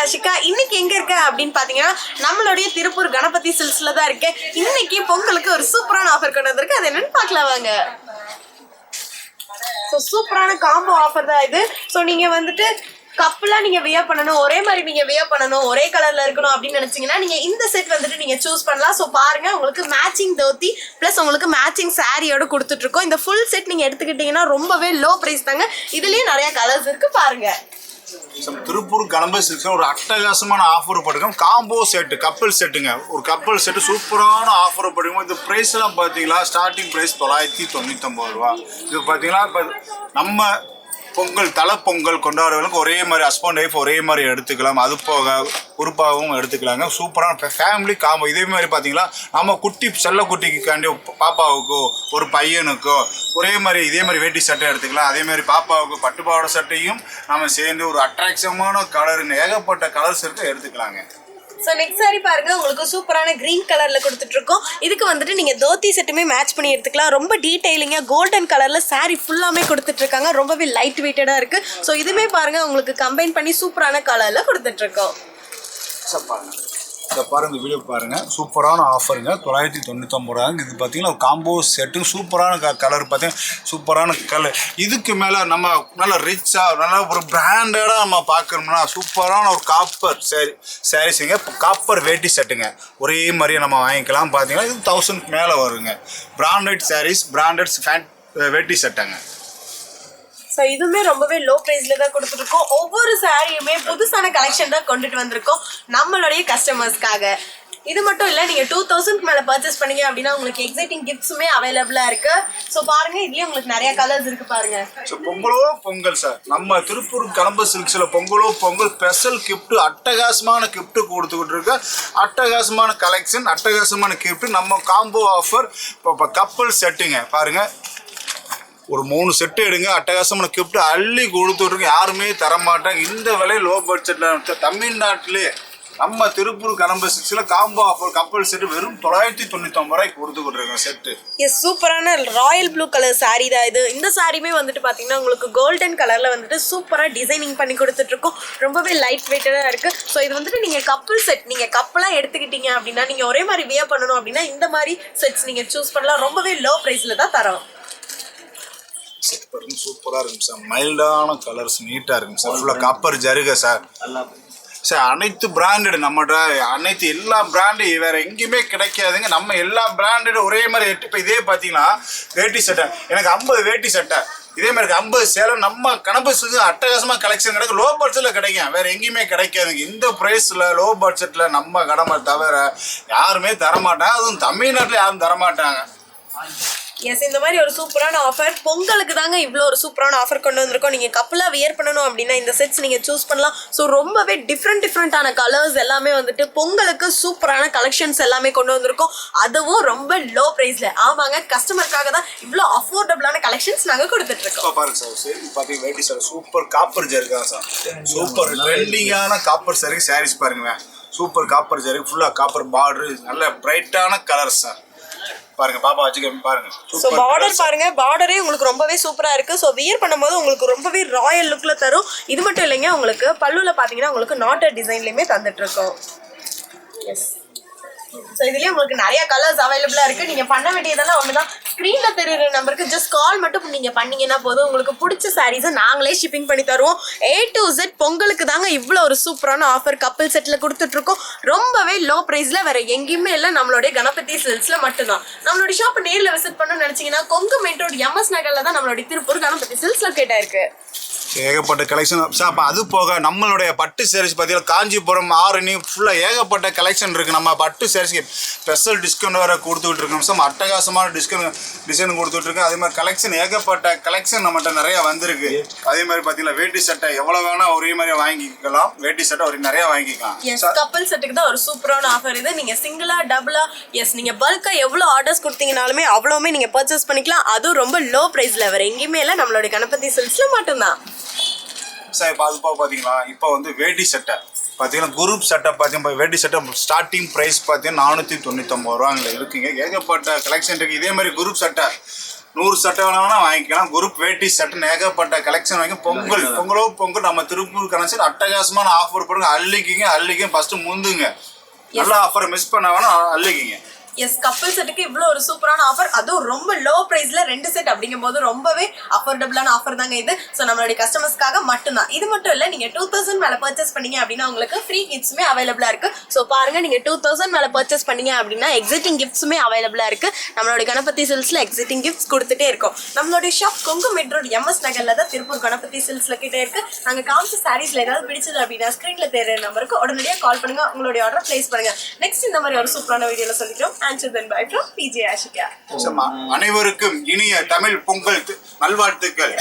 ஆஷிகா. இன்னைக்கு எங்க இருக்க அப்படின்னு பாத்தீங்கன்னா நம்மளுடைய திருப்பூர் கணபதி சில்க்ஸ்ல தான் இருக்கு. இன்னைக்கு பொங்கலுக்கு ஒரு சூப்பரான ஆஃபர் கொண்டு வந்திருக்கு. அது என்னன்னு பார்க்கலாம் வாங்க. சூப்பரான காம்போ ஆஃபர் தான் இது. ஸோ நீங்க வந்துட்டு கப்பலா நீங்க வியர் பண்ணணும், ஒரே மாதிரி நீங்க வியர் பண்ணணும், ஒரே கலர்ல இருக்கணும் அப்படின்னு நினைச்சீங்கன்னா நீங்க இந்த செட் வந்துட்டு நீங்க சூஸ் பண்ணலாம். ஸோ பாருங்க, உங்களுக்கு மேட்சிங் தோத்தி பிளஸ் உங்களுக்கு மேட்சிங் சாரியோட கொடுத்துட்டு இருக்கோம். இந்த ஃபுல் செட் நீங்க எடுத்துக்கிட்டீங்கன்னா ரொம்பவே லோ பிரைஸ் தாங்க. இதுலயே நிறைய கலர்ஸ் இருக்கு பாருங்க. திருப்பூர் கணபதி சில்க்ஸ்ல ஒரு அட்டகாசமான ஆஃபர் போட்டுருக்கோம். காம்போ செட்டு, கப்பல் செட்டுங்க. ஒரு கப்பல் செட்டு சூப்பரான ஆஃபர் போட்டுருக்கோம். இது ப்ரைஸ் எல்லாம் பார்த்தீங்களா, ஸ்டார்டிங் ப்ரைஸ் 999 ரூபா. இது பார்த்தீங்கன்னா இப்போ நம்ம பொங்கல் தலை பொங்கல் கொண்டாடுறவங்களுக்கு ஒரே மாதிரி ஹஸ்பண்ட் ஒய்ஃப் ஒரே மாதிரி எடுத்துக்கலாம். அது போக உறுப்பாகவும் எடுத்துக்கலாங்க. சூப்பரான ஃபேமிலி காம்போ. இதே மாதிரி பார்த்தீங்களா, நம்ம குட்டி செல்ல குட்டிக்காண்டி பாப்பாவுக்கோ ஒரு பையனுக்கோ ஒரே மாதிரி இதே மாதிரி வேட்டி சட்டை எடுத்துக்கலாம். அதே மாதிரி பாப்பாவுக்கு பட்டுப்பாவாடை சட்டையும் நம்ம சேர்ந்து ஒரு அட்ராக்ஷனான கலருங்க, ஏகப்பட்ட கலர்ஸ் இருக்கு, எடுத்துக்கலாங்க. ஸோ நெக்ஸ்ட் சாரி பாருங்க, உங்களுக்கு சூப்பரான கிரீன் கலர்ல கொடுத்துட்டு இருக்கோம். இதுக்கு வந்துட்டு நீங்க தோத்தி செட்டுமே மேட்ச் பண்ணி எடுத்துக்கலாம். ரொம்ப டீடைலிங்கா கோல்டன் கலர்ல சாரி ஃபுல்லாமே கொடுத்துட்டு இருக்காங்க. ரொம்பவே லைட் வெயிட்டடா இருக்கு. ஸோ இதுமே பாருங்க, உங்களுக்கு கம்பைன் பண்ணி சூப்பரான கலர்ல கொடுத்துட்டு இருக்கோம். இதை பாருங்க, வீடியோ பாருங்க. சூப்பரான ஆஃபருங்க, 999 ரூபாங்க. இது பார்த்தீங்கன்னா ஒரு காம்போ செட்டு. சூப்பரான கலர் பார்த்தீங்கன்னா சூப்பரான கலர். இதுக்கு மேலே நம்ம நல்லா ரிச்சாக நல்லா ஒரு பிராண்டடாக நம்ம பார்க்கணும்னா சூப்பரான ஒரு காப்பர் சாரீஸுங்க. காப்பர் வேட்டி செட்டுங்க. ஒரே மாதிரியே நம்ம வாங்கிக்கலாம். பார்த்தீங்கன்னா இது 1000 மேலே வருங்க. பிராண்டட் சாரீஸ், பிராண்டட் வேட்டி செட்டுங்க. ஸோ இதுவுமே ரொம்பவே லோ ப்ரைஸ்ல தான் கொடுத்துருக்கோம். ஒவ்வொரு சாரியுமே புதுசான கலெக்ஷன் தான் கொண்டுட்டு வந்திருக்கோம் நம்மளுடைய கஸ்டமர்ஸ்க்காக. இது மட்டும் இல்லை, நீங்கள் 2000 மேலே பர்ச்சேஸ் பண்ணீங்க அப்படின்னா உங்களுக்கு எக்ஸைட்டிங் கிஃப்ட்ஸுமே அவைலபிளாக இருக்கு. ஸோ பாருங்க, இதுலேயே உங்களுக்கு நிறைய கலர்ஸ் இருக்கு பாருங்க. ஸோ பொங்கலோ பொங்கல் சார், நம்ம திருப்பூர் கணபதி சில்க்ஸில் பொங்கலோ பொங்கல் ஸ்பெஷல் கிஃப்ட், அட்டகாசமான கிஃப்ட் கொடுத்துக்கிட்டு இருக்க. அட்டகாசமான கலெக்ஷன், அட்டகாசமான கிஃப்ட். நம்ம காம்போ ஆஃபர் இப்போ கப்பல் செட்டுங்க. பாருங்க, ஒரு 3 செட்டு எடுங்க, அட்டகாசமான கிஃப்ட் அள்ளி கொடுத்துட்ருக்கு. யாருமே தரமாட்டாங்க. இந்த விலை லோ பட்ஜெட்டில் தமிழ்நாட்டிலே நம்ம திருப்பூர் கணபதி சில்க்ஸில் காம்போ ஆஃபர் கப்பல் செட்டு வெறும் 999 ரூபாய்க்கு கொடுத்துக்கிட்டு செட்டு. எஸ், சூப்பரான ராயல் ப்ளூ கலர் சாரீ தான் இது. இந்த சாரியுமே வந்துட்டு பார்த்தீங்கன்னா உங்களுக்கு கோல்டன் கலரில் வந்துட்டு சூப்பராக டிசைனிங் பண்ணி கொடுத்துட்ருக்கோம். ரொம்பவே லைட் வெயிட்டடாக இருக்குது. ஸோ இது வந்துட்டு நீங்கள் கப்பல் செட், நீங்கள் கப்பலாக எடுத்துக்கிட்டீங்க அப்படின்னா நீங்கள் ஒரே மாதிரி வியர் பண்ணணும் அப்படின்னா இந்த மாதிரி செட்ஸ் நீங்கள் சூஸ் பண்ணலாம். ரொம்பவே லோ ப்ரைஸில் தான் தரோம். சூப்பராக இருக்கும் சார். மைல்டான கலர்ஸ், நீட்டாக இருக்கும் சார். ஃபுல்லாக காப்பர் ஜருகை சார். சார் அனைத்து பிராண்டட் நம்மகிட்ட, அனைத்து எல்லா பிராண்டு வேறு எங்கேயுமே கிடைக்காதுங்க. நம்ம எல்லா பிராண்டட் ஒரே மாதிரி இப்போ இதே பார்த்தீங்கன்னா வேட்டி சட்டை, எனக்கு 50 வேட்டி சட்டை, இதே மாதிரி 50 சேலை. நம்ம கணபதி அட்டகாசமாக கலெக்ஷன் கிடைக்கும். லோ பட்ஜெட்டில் கிடைக்கும், வேறு எங்கேயுமே கிடைக்காதுங்க. இந்த ப்ரைஸில் லோ பட்ஜெட்டில் நம்ம கடமை தவிர யாருமே தரமாட்டாங்க. அதுவும் தமிழ்நாட்டில் யாரும் தரமாட்டாங்க. எஸ், இந்த மாதிரி ஒரு சூப்பரான ஆஃபர் பொங்கலுக்கு தாங்க இவ்வளோ ஒரு சூப்பரான ஆஃபர் கொண்டு வந்திருக்கோம். நீங்கள் கப்பலாக வியர் பண்ணணும் அப்படின்னா இந்த செட்ஸ் நீங்கள் சூஸ் பண்ணலாம். ஸோ ரொம்பவே டிஃப்ரெண்டான கலர்ஸ் எல்லாமே வந்துட்டு பொங்கலுக்கு சூப்பரான கலெக்ஷன்ஸ் எல்லாமே கொண்டு வந்திருக்கோம். அதுவும் ரொம்ப லோ ப்ரைஸில். ஆமாங்க, கஸ்டமருக்காக தான் இவ்வளோ அஃபோர்டபுளான கலெக்ஷன்ஸ் நாங்கள் கொடுத்துட்ருக்கோம். பாருங்க சார், சரி பார்த்தீங்க வேட்டி சார் சூப்பர் காப்பர் ஜருகா சார். சூப்பர் ட்ரெண்டிங்கான காப்பர் சரி சாரீஸ் பாருங்க. சூப்பர் காப்பர் ஜரு, ஃபுல்லாக காப்பர் பார்டர், நல்ல பிரைட்டான கலர்ஸ் சார். பாருங்க, பாப்பா வச்சுக்க பாருங்க. ஸோ பார்டர் பாருங்க, பார்டரே உங்களுக்கு ரொம்பவே சூப்பரா இருக்கு. ஸோ வியர் பண்ணும்போது உங்களுக்கு ரொம்பவே ராயல் லுக்ல தரும். இது மட்டும் இல்லைங்க, உங்களுக்கு பல்லுல பாத்தீங்கன்னா உங்களுக்கு நாட்டர் டிசைன்லயுமே தந்துட்டு இருக்கோம். எஸ், ஸோ இதுலேயே உங்களுக்கு நிறைய கலர்ஸ் அவைலபிளாக இருக்குது. நீங்கள் பண்ண வேண்டியதெல்லாம் ஒன்று தான், ஸ்க்ரீனில் தெரியுற நம்பருக்கு ஜஸ்ட் கால் மட்டும் நீங்கள் பண்ணிங்கன்னா போதும். உங்களுக்கு பிடிச்ச சாரீஸை நாங்களே ஷிப்பிங் பண்ணி தருவோம். A to Z பொங்கலுக்கு தாங்க இவ்வளோ ஒரு சூப்பரான ஆஃபர் கப்பல் செட்டில் கொடுத்துட்ருக்கோம். ரொம்பவே லோ ப்ரைஸில் வேறு எங்கேயுமே இல்லை, நம்மளுடைய கணபதி சில்க்ஸில் மட்டும்தான். நம்மளுடைய ஷாப்பை நேரில் விசிட் பண்ணணும்னு நினச்சிங்கன்னா கொங்கு மெயின் ரோடு MS நகரில் தான் நம்மளுடைய திருப்பூர் கணபதி சில்க்ஸ் லொக்கேட் ஆயிருக்கு. ஏகப்பட்ட கலெக்ஷன் சார். அப்போ அது போக நம்மளுடைய பட்டு சாரீஸ் பார்த்தீங்கன்னா காஞ்சிபுரம், ஆரணி ஃபுல்லாக ஏகப்பட்ட கலெக்ஷன் இருக்குது. நம்ம பட்டு சாரீஸ்க்கு ஸ்பெஷல் டிஸ்கவுண்ட் வேறு கொடுத்துக்கிட்டு இருக்கோம் சார். அட்டகாசமான டிசைன் கொடுத்துட்ருக்கோம். அதே மாதிரி கலெக்ஷன் ஏகப்பட்ட கலெக்ஷன் நம்மகிட்ட நிறையா வந்திருக்கு. அதே மாதிரி பார்த்தீங்கன்னா வேட்டி சட்டை எவ்வளோ வேணால் ஒரே மாதிரி வாங்கிக்கலாம். வேட்டி சட்டை ஒரு நிறையா வாங்கிக்கலாம். எஸ், கப்பல் செட்டுக்கு தான் ஒரு சூப்பரான ஆஃபர் இது. நீங்கள் சிங்கிளா டபுளா, எஸ் நீங்கள் பல்காக எவ்வளோ ஆர்டர்ஸ் கொடுத்தீங்கனாலுமே அவ்வளோவுமே நீங்கள் பர்ச்சேஸ் பண்ணிக்கலாம். அதுவும் ரொம்ப லோ ப்ரைஸில் வேறு எங்கேயுமே இல்லை, நம்மளுடைய கணபதி சில்க்ஸில் மட்டும்தான். சார் இப்போ அது பார்த்தீங்களா, இப்போ வந்து வேட்டி சட்டை பார்த்தீங்கன்னா குரூப் சட்டை பார்த்தீங்கன்னா வேட்டி சட்டை ஸ்டார்டிங் ப்ரைஸ் பார்த்தீங்கன்னா 499 ரூபாங்கள இருக்குங்க. ஏகப்பட்ட கலெக்ஷன் இருக்குது. இதே மாதிரி குரூப் சட்டை 100 சட்டை வேணா வாங்கிக்கலாம். குரூப் வேட்டி சட்டை ஏகப்பட்ட கலெக்ஷன் வாங்கி பொங்கல் நம்ம திருப்பூர் கனெக்ஷன் அட்டகாசமான ஆஃபர் போடுங்க. அள்ளிக்கிங்க ஃபர்ஸ்ட் முந்துங்க. நல்ல ஆஃபர் மிஸ் பண்ண வேணா அள்ளிக்கிங்க. எஸ், கப்பல் செட்டுக்கு இவ்வளோ ஒரு சூப்பரான ஆஃபர், அதுவும் ரொம்ப லோ ப்ரைஸ்ல 2 செட் அப்படிங்கும் போது ரொம்பவே அஃபோர்டபுளான ஆஃபர் தாங்க இது. ஸோ நம்மளுடைய கஸ்டமர்ஸ்க்காக மட்டும்தான். இது மட்டும் இல்லை, நீங்கள் 2000 மேலே பர்ச்சேஸ் பண்ணீங்க அப்படின்னா உங்களுக்கு ஃப்ரீ கிஃப்ட்ஸுமே அவைலபிளாக இருக்கு. ஸோ பாருங்க, நீங்கள் 2000 மேலே பர்ச்சேஸ் பண்ணீங்க அப்படின்னா எக்ஸிட்டிங் கிஃப்ட்ஸுமே அவைலபிளாக இருக்கு. நம்மளுடைய கணபதி சில்க்ஸ்ல எக்ஸிட்டிங் கிஃப்ட்ஸ் கொடுத்துட்டே இருக்கோம். நம்மளுடைய ஷாப் கொங்கு மெட் ரோட் MS நகர்ல தான் திருப்பூர் கணபதி சில்க்ஸ்ல கிட்டே இருக்கு. நாங்கள் காமிச்ச சாரீஸ்ல ஏதாவது பிடிச்சது அப்படின்னா ஸ்கிரீன்ல தெரியுற நம்பருக்கு உடனடியாக கால் பண்ணுங்க, உங்களுடைய ஆர்டர் பிளேஸ் பண்ணுங்க. நெக்ஸ்ட் இந்த மாதிரி ஒரு சூப்பரான வீடியோல சொல்லிட்டோம். Until then, bye from PJ Ashika. அனைவருக்கும் இனிய தமிழ் பொங்கல் நல்வாழ்த்துக்கள்.